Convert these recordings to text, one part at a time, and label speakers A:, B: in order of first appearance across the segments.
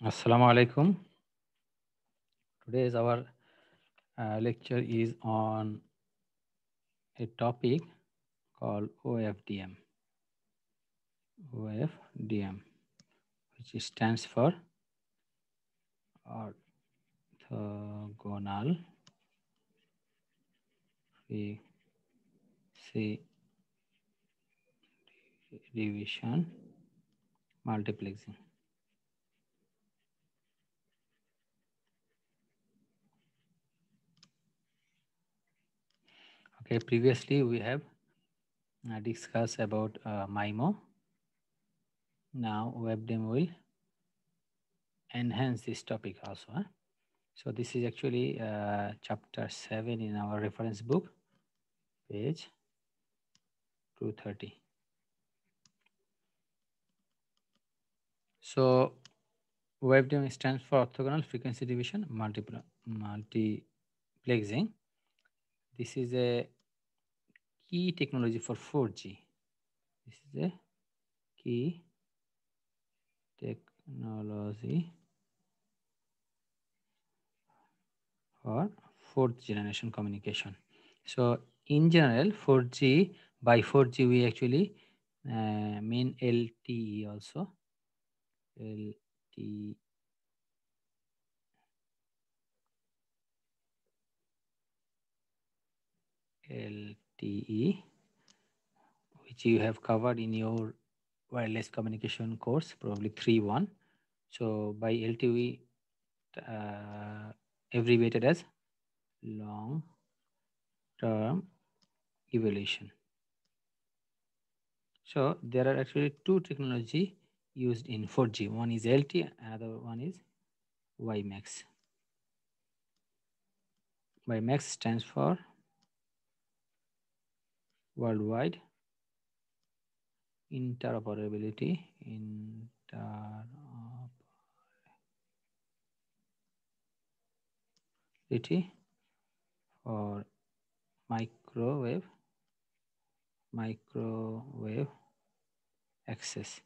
A: Assalamu alaikum. Today's our lecture is on a topic called OFDM. OFDM, which stands for orthogonal frequency division multiplexing. Okay, previously we have discussed about MIMO. Now OFDM will enhance this topic also. So this is actually chapter 7 in our reference book, page 230. So OFDM stands for orthogonal frequency division multiplexing. This is a key technology for 4G. This is a key technology for fourth generation communication. So in general, 4G, by 4G we actually mean LTE also. LTE. LTE, which you have covered in your wireless communication course, probably 3.1. So by LTE, abbreviated as long-term evolution. So there are actually two technology used in 4G. One is LTE, another one is WiMAX. WiMAX stands for Worldwide Interoperability. For microwave access.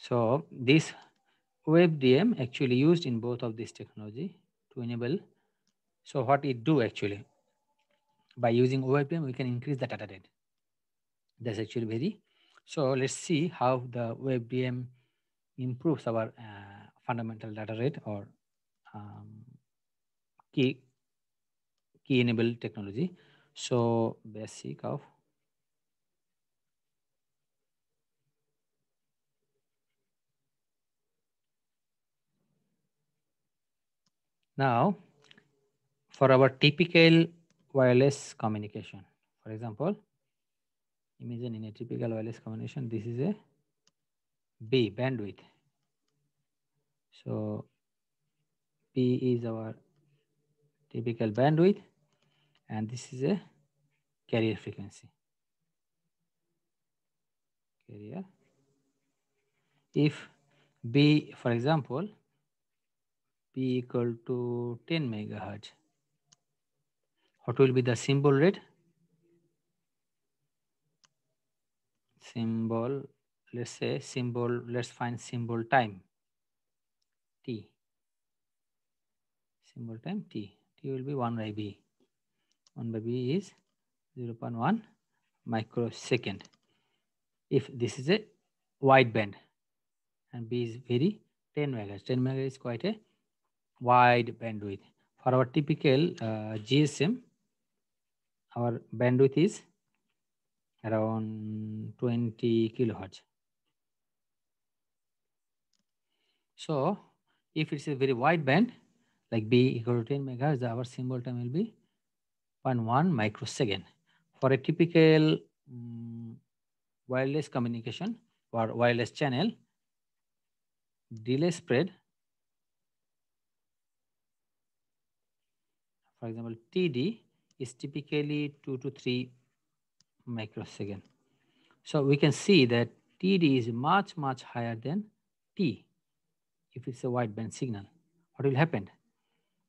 A: So this OFDM actually used in both of this technology to enable. So what it do actually, by using OFDM we can increase the data rate. That's actually very. So let's see how the OFDM improves our fundamental data rate or key enabled technology. So basic of now for our typical wireless communication. For example, imagine in a typical wireless communication, this is a B bandwidth. So P is our typical bandwidth and this is a carrier frequency. Carrier. If B, for example, P equal to 10 megahertz, what will be the symbol rate? Symbol, let's say symbol, let's find symbol time T. Symbol time T. T will be 1 by B. 1 by B is 0.1 microsecond. If this is a wide band and B is very 10 megahertz. 10 megahertz is quite a wide bandwidth. For our typical GSM, our bandwidth is around 20 kilohertz. So if it's a very wide band, like B equal to 10 megahertz, our symbol time will be 0.1 microsecond. For a typical wireless communication or wireless channel, delay spread, for example, TD is typically 2 to 3 microsecond. So we can see that TD is much higher than T if it's a wideband signal. What will happen?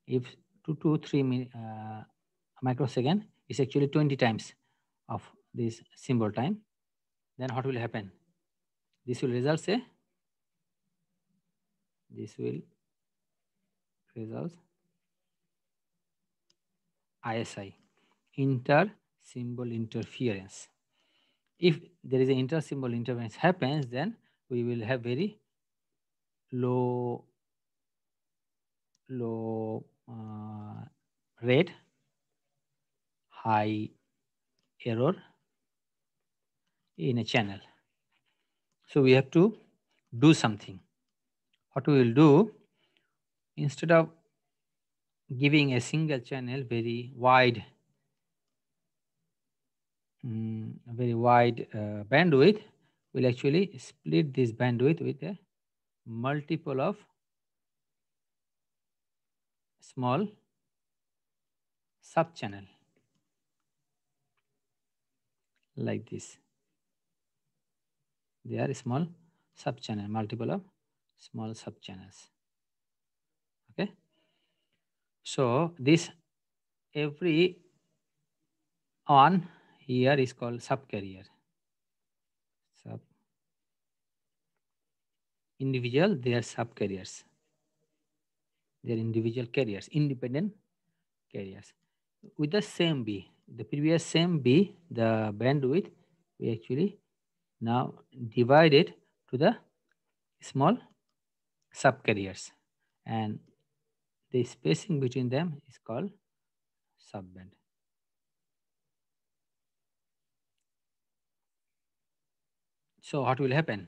A: If 2 to 3 microsecond is actually 20 times of this symbol time, then what will happen? This will result a This will result ISI, inter-symbol interference. If there is an inter-symbol interference happens, then we will have very low rate, high error in a channel. So we have to do something. What we will do, instead of giving a single channel very wide bandwidth, we'll actually split this bandwidth with a multiple of small sub channel like this. They are small sub channel, multiple of small sub channels. Okay. So this every on here is called subcarrier. Sub individual, they are subcarriers. They are individual carriers, independent carriers. With the same B, the previous same B, the bandwidth, we actually now divide it to the small subcarriers, and the spacing between them is called subband. So what will happen?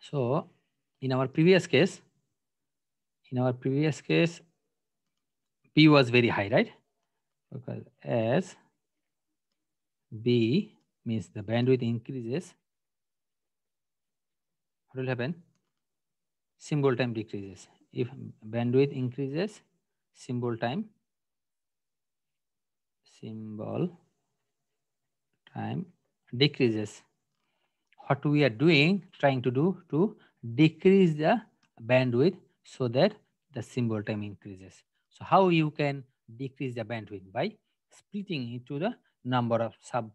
A: So in our previous case, B was very high, right? Because as B means the bandwidth increases, what will happen? Symbol time decreases. If bandwidth increases, symbol time decreases. What we are trying to do to decrease the bandwidth so that the symbol time increases. So how you can decrease the bandwidth? By splitting into the number of sub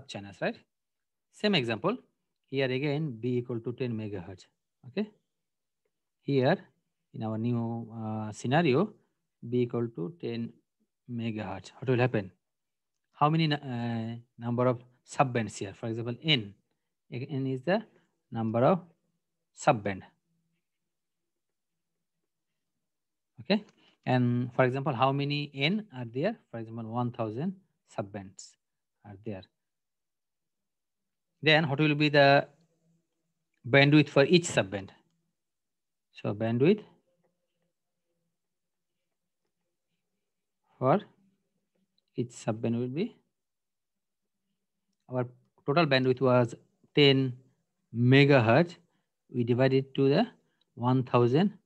A: channels, right? Same example. Here again, B equal to 10 megahertz. Okay. Here in our new scenario, B equal to 10 megahertz. What will happen? How many number of subbands here? For example, N. N is the number of subband. Okay. And for example, how many N are there? For example, 1000 subbands are there. Then what will be the bandwidth for each subband? So bandwidth for each subband will be, our total bandwidth was 10 megahertz. We divide it to the 1000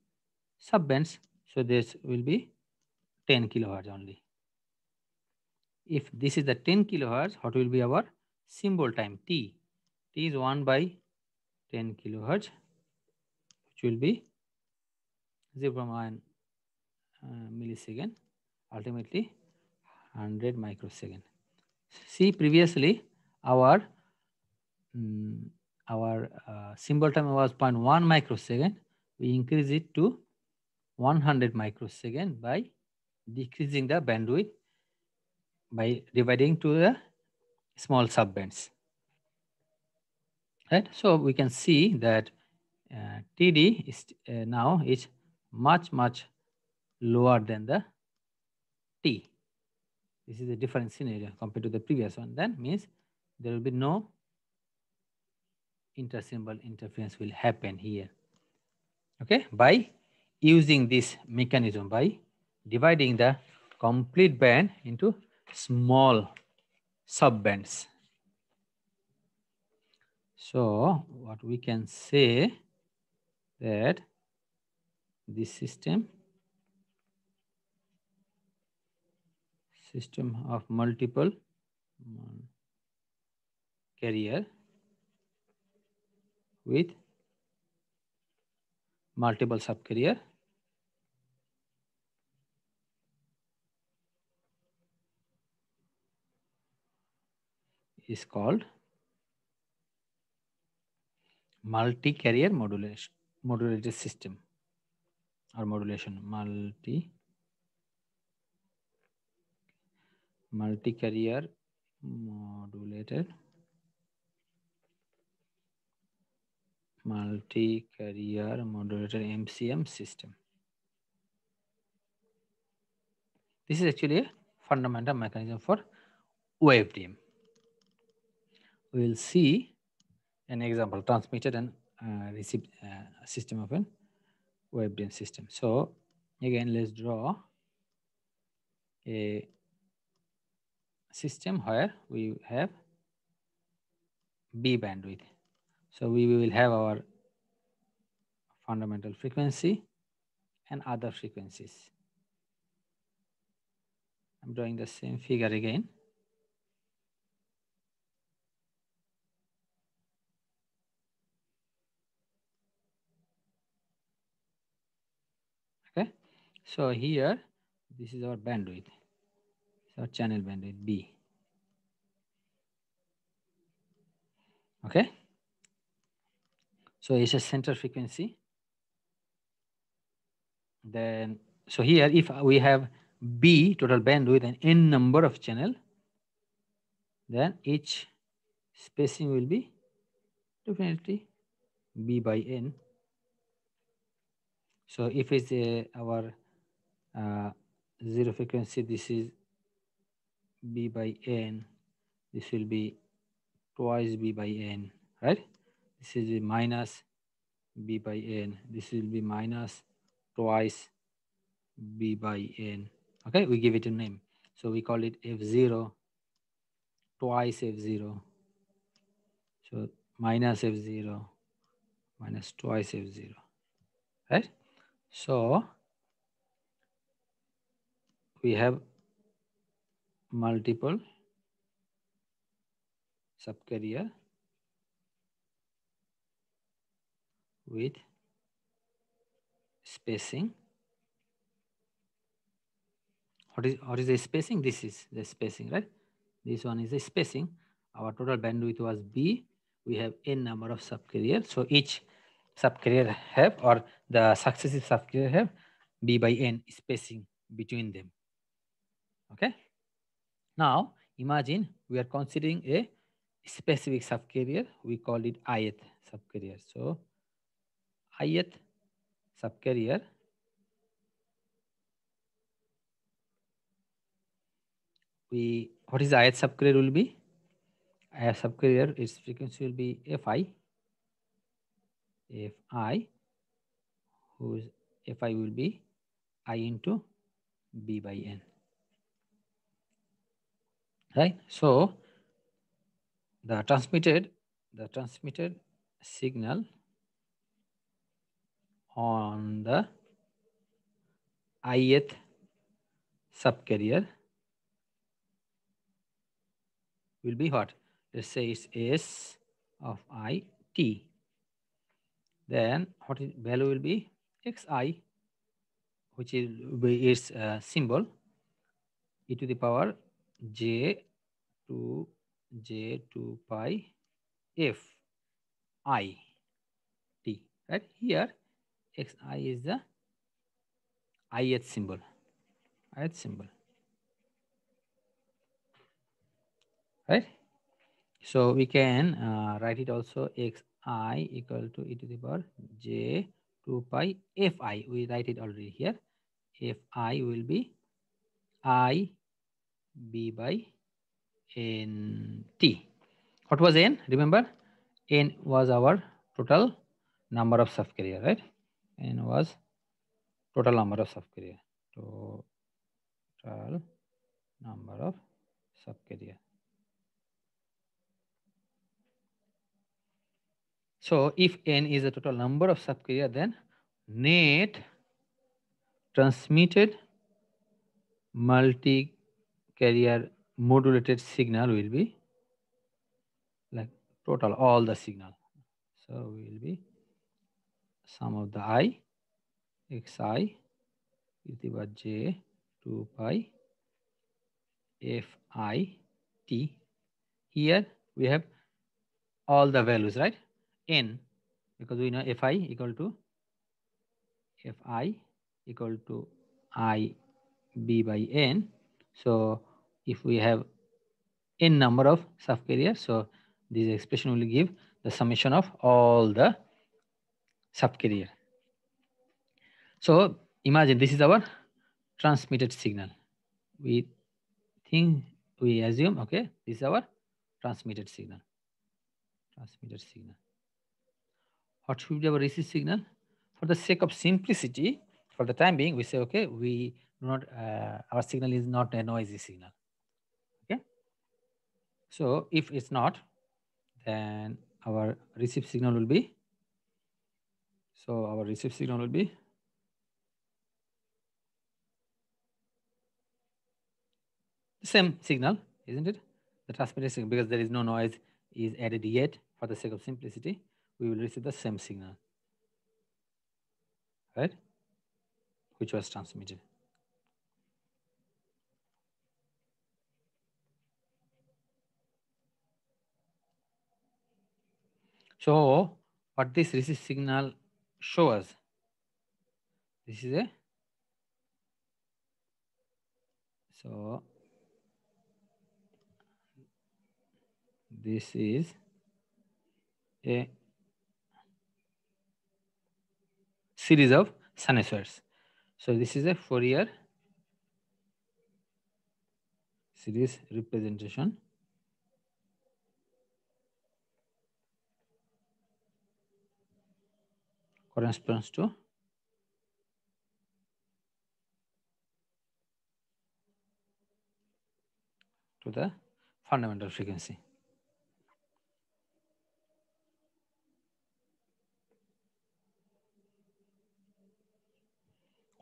A: subbands. So this will be 10 kilohertz only. If this is the 10 kilohertz, what will be our symbol time T? T is 1 by 10 kilohertz, which will be 0.1 millisecond, ultimately 100 microsecond. See, previously our symbol time was 0.1 microsecond. We increase it to 100 microsecond by decreasing the bandwidth by dividing to the small subbands. Right? So we can see that TD is now is much lower than the T. This is a different scenario compared to the previous one. That means there will be no inter-symbol interference will happen here. Okay, by using this mechanism, by dividing the complete band into small subbands. So what we can say that this system of multiple carrier with multiple subcarrier is called multi-carrier modulated system or modulation. Multi-carrier modulated MCM system. This is actually a fundamental mechanism for OFDM. We will see an example, transmitted and received system of an OFDM system. So again, let's draw a system where we have B bandwidth. So we will have our fundamental frequency and other frequencies. I'm drawing the same figure again. Okay, so here this is our bandwidth, our channel bandwidth B. Okay, so it's a center frequency. Then so here if we have B total bandwidth and n number of channel, then each spacing will be definitely B by n. So if it's our zero frequency, this is B by n, this will be twice B by n, right? This is minus B by n, this will be minus twice B by n. Okay, we give it a name. So we call it F0, twice F0. So minus F0, minus twice F0, right? So we have multiple subcarrier with spacing. What is the spacing? This is the spacing, right? This one is the spacing. Our total bandwidth was B. We have n number of subcarrier. So each subcarrier have, or the successive subcarrier have, B by n spacing between them. Okay. Now imagine we are considering a specific subcarrier. We call it ith subcarrier. So ith subcarrier what is the ith subcarrier will be? Ith subcarrier, its frequency will be Fi, whose Fi will be I into B by n. Right? So the transmitted signal on the ith subcarrier will be what? Let's say it's S of I t. Then what is value will be xi, which is its symbol e to the power j to pi f I t. Right here, xi is the ith symbol. Right? So we can write it also xi equal to e to the power j 2 pi fi. We write it already here. Fi will be I b by n t. What was n? Remember, n was our total number of subcarrier, right? N was total number of subcarrier. Total number of subcarrier. So if n is the total number of subcarrier, then net transmitted multi-carrier modulated signal will be like total all the signal. So will be sum of the I xi is equal j 2 pi fi t. Here we have all the values, right? N because we know Fi equal to IB by N. So if we have N number of subcarriers, so this expression will give the summation of all the subcarrier. So imagine this is our transmitted signal. We assume, okay, this is our transmitted signal. What should be our received signal? For the sake of simplicity, for the time being, we say, okay, we do not, our signal is not a noisy signal. Okay. So if it's not, then our received signal will be, the same signal, isn't it? The transmitted signal, because there is no noise is added yet. For the sake of simplicity, we will receive the same signal, right? Which was transmitted. So what this received signal shows us, this is a, so this is a series of sinusoids. So this is a Fourier series representation corresponds to the fundamental frequency.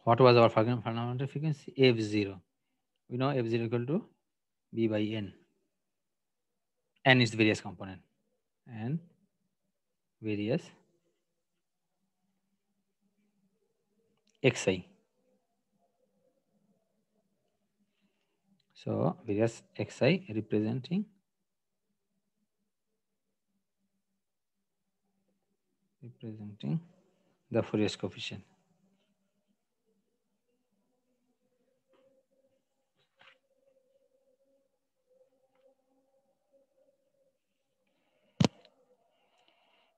A: What was our fundamental frequency? F0. We know F0 equal to B by N. N is various component and various Xi. So various Xi representing the Fourier coefficient.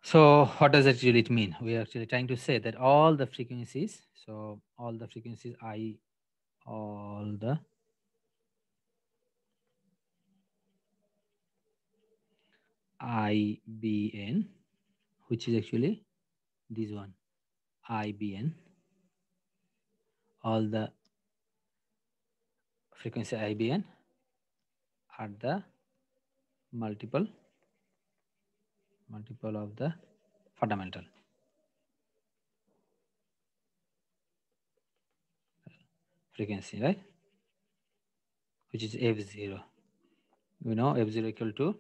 A: So what does actually it mean? We are actually trying to say that all the frequencies, so all the frequencies all the IBN, which is actually this one, IBN, all the frequency IBN are the multiple of the fundamental frequency, right? Which is F0. We know F0 equal to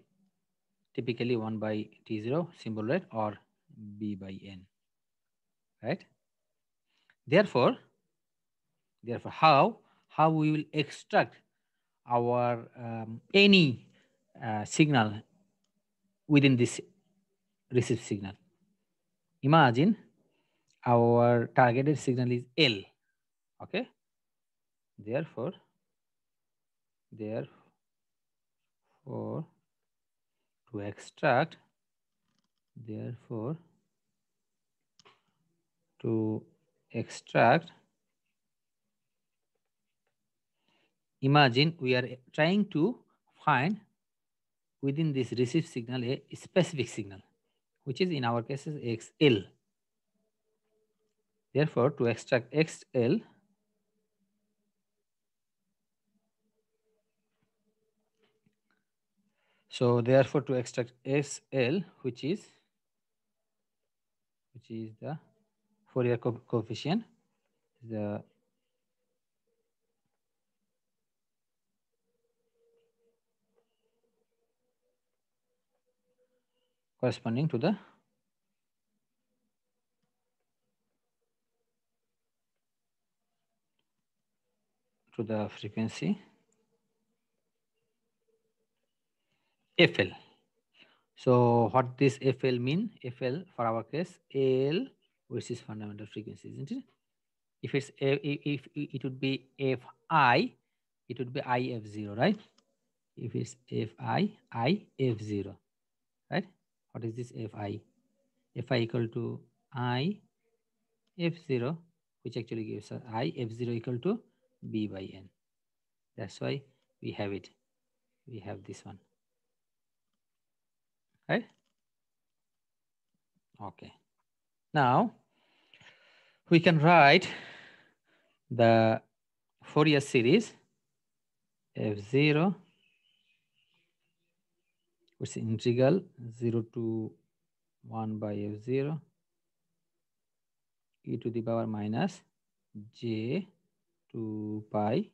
A: typically 1 by T0 symbol rate or B by N, right? Therefore, how we will extract our any signal within this received signal. Imagine our targeted signal is L, okay? Therefore, to extract, imagine we are trying to find within this received signal a specific signal, which is in our case is XL. Therefore, to extract XL, so therefore to extract SL, which is the Fourier coefficient, the corresponding to the frequency FL. So what this FL mean? FL for our case, L, which is fundamental frequency, isn't it? If it's if it would be Fi, it would be IF0, right? If it's Fi, IF0, right? What is this Fi? Fi equal to IF0, which actually gives us IF0 equal to B by N. That's why we have it. We have this one, right? Okay. Now we can write the Fourier series F0, which is integral 0 to 1 by F0 e to the power minus j 2 pi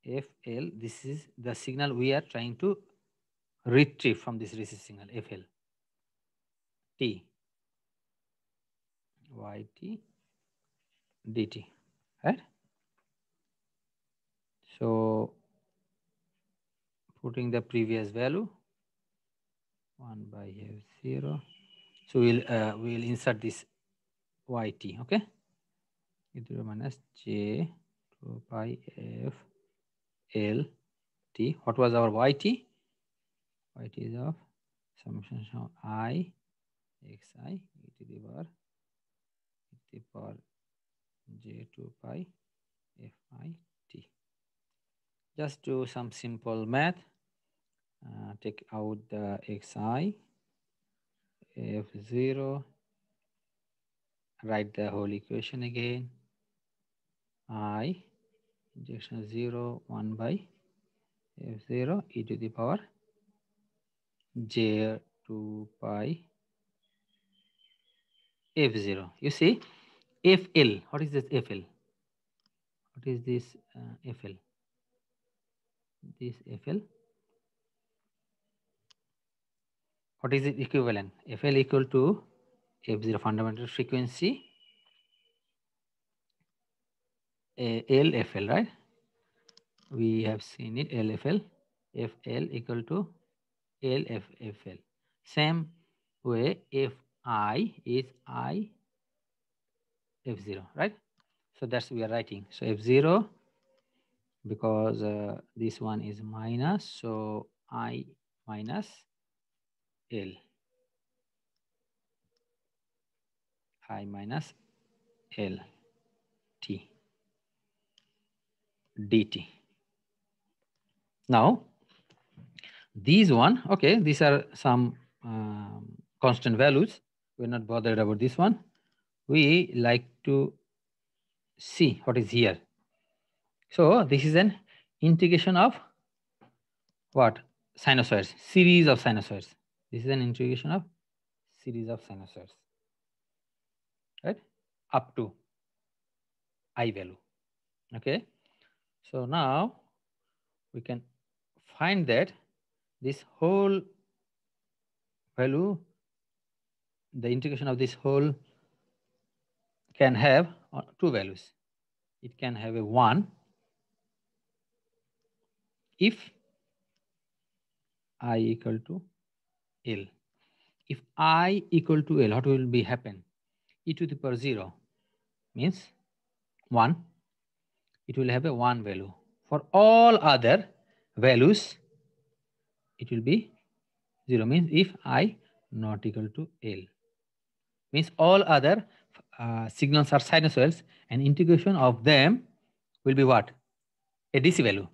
A: FL. This is the signal we are trying to retrieve from this receive signal FL. T yt dt, right? So putting the previous value 1 by F0. So we'll insert this yt, okay? E0 minus j 2 pi f l t. What was our yt? Yt is of summation of I xi e to the power j 2 pi fi t. Just do some simple math. Take out the xi, f0, write the whole equation again. I injection 0 1 by f0 e to the power j 2 pi f0. You see, fl. What is this fl? What is this fl? This fl. What is it equivalent? FL equal to F0 fundamental frequency LFL, right? We have seen it LFL. FL equal to LFFL. Same way FI is I F0, right? So that's we are writing. So F0, because this one is minus, so I minus L. I minus L T dt. Now these one, okay, these are some constant values. We're not bothered about this one. We like to see what is here. So this is an integration of what? Sinusoids, series of sinusoids. This is an integration of series of sinusoids, right? Up to I value, okay? So now we can find that this whole value, the integration of this whole can have two values. It can have a 1 if I equal to L. If I equal to L, what will be happen? E to the power 0 means 1. It will have a 1 value. For all other values, it will be 0. Means if I not equal to L. Means all other signals are sinusoids and integration of them will be what? A DC value,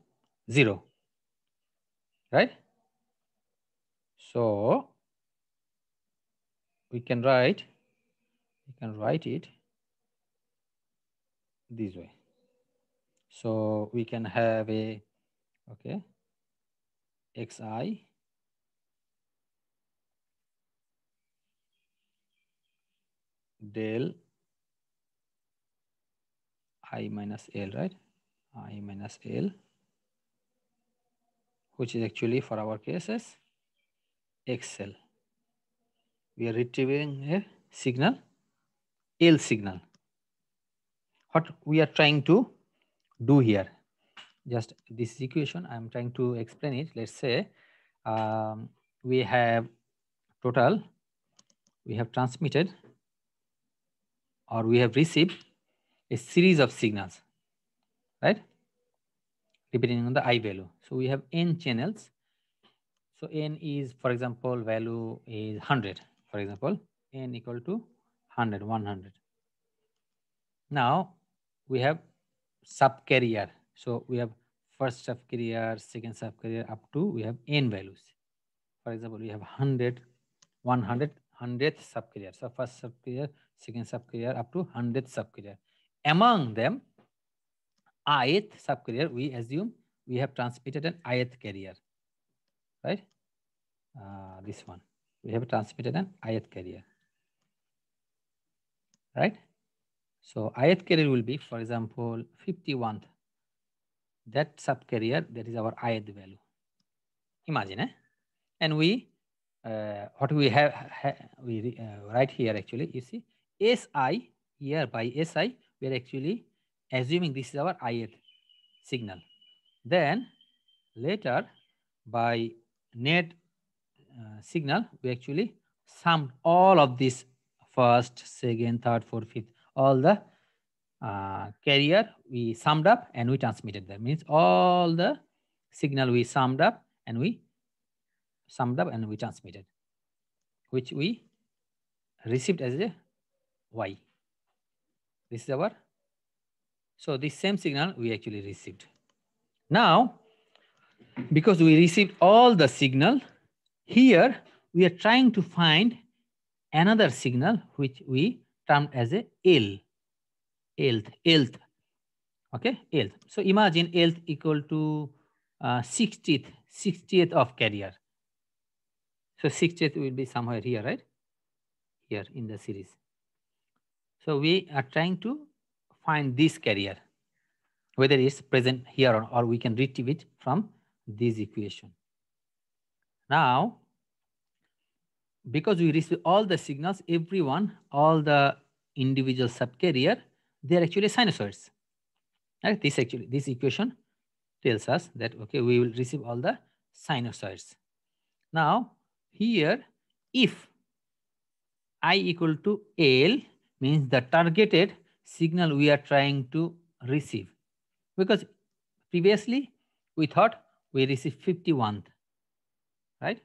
A: 0. Right? So we can write it this way. So we can have a, okay, xi del I minus L, right? I minus L, which is actually for our cases XL. We are retrieving a signal, L signal. What we are trying to do here, just this equation, I'm trying to explain it. Let's say we have total, we have transmitted or we have received a series of signals, right? Depending on the I value. So we have n channels. So n is, for example, value is 100. For example, n equal to 100, 100. Now we have subcarrier. So we have first subcarrier, second subcarrier, up to we have n values. For example, we have 100, 100, 100th subcarrier. So first subcarrier, second subcarrier, up to 100th subcarrier. Among them, ith subcarrier, we assume we have transmitted an ith carrier, right? This one, we have transmitted an ith carrier, right? So ith carrier will be, for example, 51th. That subcarrier, that is our ith value. Imagine, and we, what we have, we write here actually, you see, SI, here by SI, we are actually assuming this is our ith signal. Then later by net signal, we actually summed all of this first, second, third, fourth, fifth, all the carrier we summed up and we transmitted. That means all the signal we summed up and we transmitted, which we received as a Y. This is our, so this same signal we actually received. Now, because we received all the signal, here we are trying to find another signal which we termed as a Lth. Okay, Lth. So imagine Lth equal to 60th of carrier. So 60th will be somewhere here, right? Here in the series. So we are trying to find this carrier, whether it's present here or we can retrieve it from this equation. Now, because we receive all the signals, all the individual subcarrier, they're actually sinusoids. Right? This equation tells us that, okay, we will receive all the sinusoids. Now, here, if I equal to L means the targeted signal we are trying to receive. Because previously we thought we received 51th, right?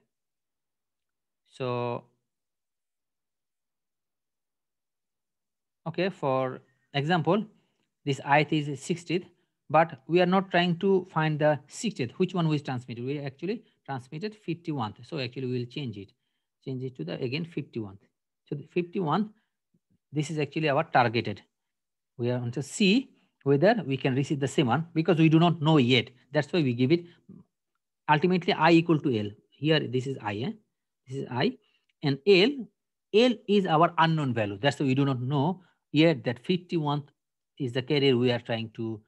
A: So, okay, for example, this ith is 60th, but we are not trying to find the 60th, which one was transmitted. We actually transmitted 51th. So actually we will change it to the, again, 51th. So the 51th, this is actually our targeted. We are going to see whether we can receive the same one because we do not know yet. That's why we give it ultimately I equal to L. Here, this is I, this is I, and L is our unknown value. That's why we do not know yet that 51th is the carrier we are trying to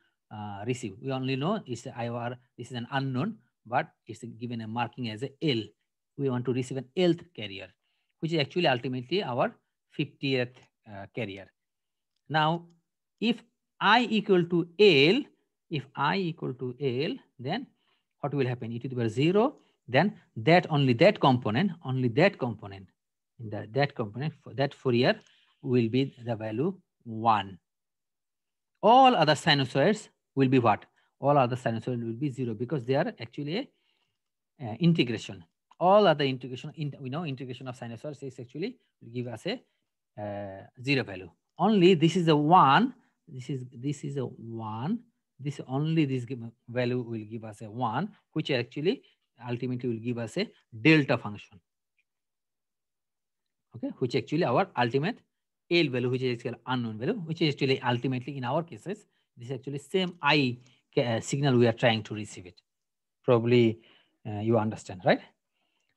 A: receive. We only know it's this is an unknown, but it's given a marking as a L. We want to receive an Lth carrier, which is actually ultimately our 50th carrier. Now, if I equal to L, then what will happen? E to the power 0, then only that component, in that component, for that Fourier will be the value 1. All other sinusoids will be what? All other sinusoids will be 0 because they are actually a integration. All other integration, we know integration of sinusoids is actually will give us a 0 value. Only this is a 1. This is a 1. This value will give us a 1, which actually ultimately will give us a delta function. Okay, which actually our ultimate L value, which is actually unknown value, which is actually ultimately in our cases, this is actually same I signal we are trying to receive it. Probably you understand, right?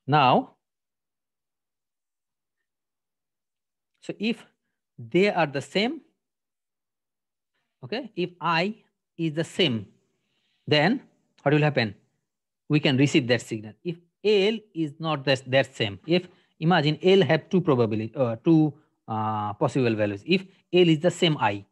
A: Now, so if they are the same, okay, if I is the same, then what will happen? We can receive that signal. If L is not that same, if imagine L have two possible values. If L is the same I,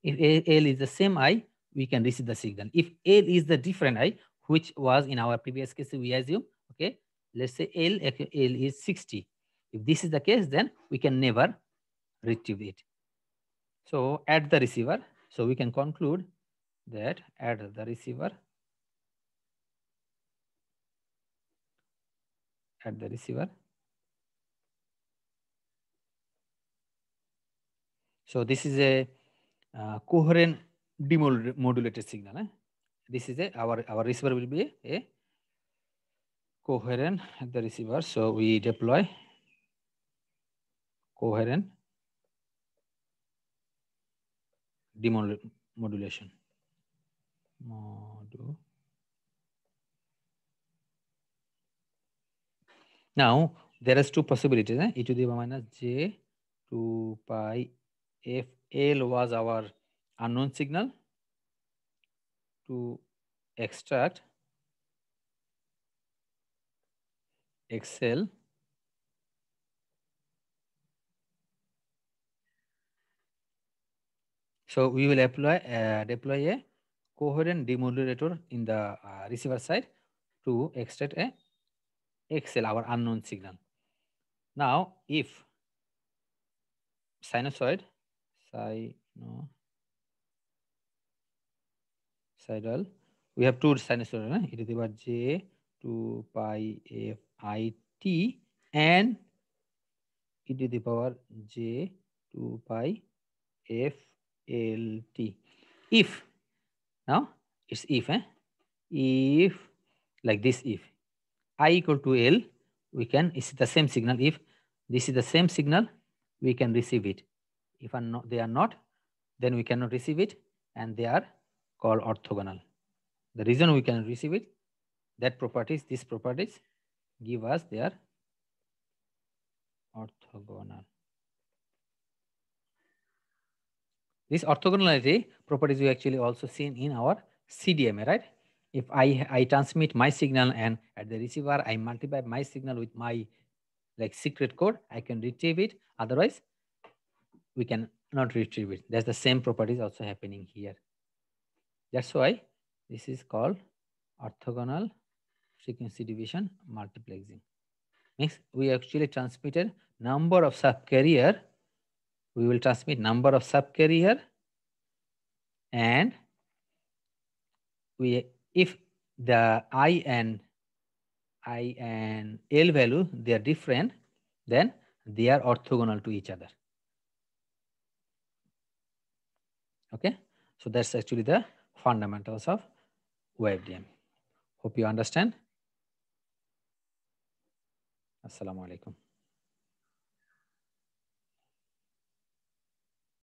A: we can receive the signal. If L is the different I, which was in our previous case, we assume, okay, let's say L is 60. If this is the case, then we can never retrieve it. So at the receiver, so we can conclude that at the receiver, so this is a coherent demodulated signal. This is our receiver will be a coherent at the receiver. So we deploy coherent demodulation. Now there is two possibilities. E to the power minus j 2 pi f L was our unknown signal to extract XL so we will deploy a coherent demodulator in the receiver side to extract a XL, our unknown signal. Now if sinusoidal we have two sinusoidal, e to the power j 2 pi f I t and e to the power j 2 pi f L t. If now it's if like this, if I equal to L, we can, it's the same signal. If this is the same signal, we can receive it. If they are not, then we cannot receive it, and they are called orthogonal. The reason we can receive it, that properties, these properties give us their orthogonal. This orthogonality properties we actually also seen in our CDMA, right? If I transmit my signal and at the receiver I multiply my signal with my like secret code, I can retrieve it. Otherwise, we can not retrieve it. That's the same properties also happening here. That's why this is called orthogonal frequency division multiplexing. Next, we actually transmitted number of subcarrier. We will transmit number of subcarrier, and if the I and L value they are different, then they are orthogonal to each other. Okay, so that's actually the fundamentals of OFDM. Hope you understand. Assalamu alaikum.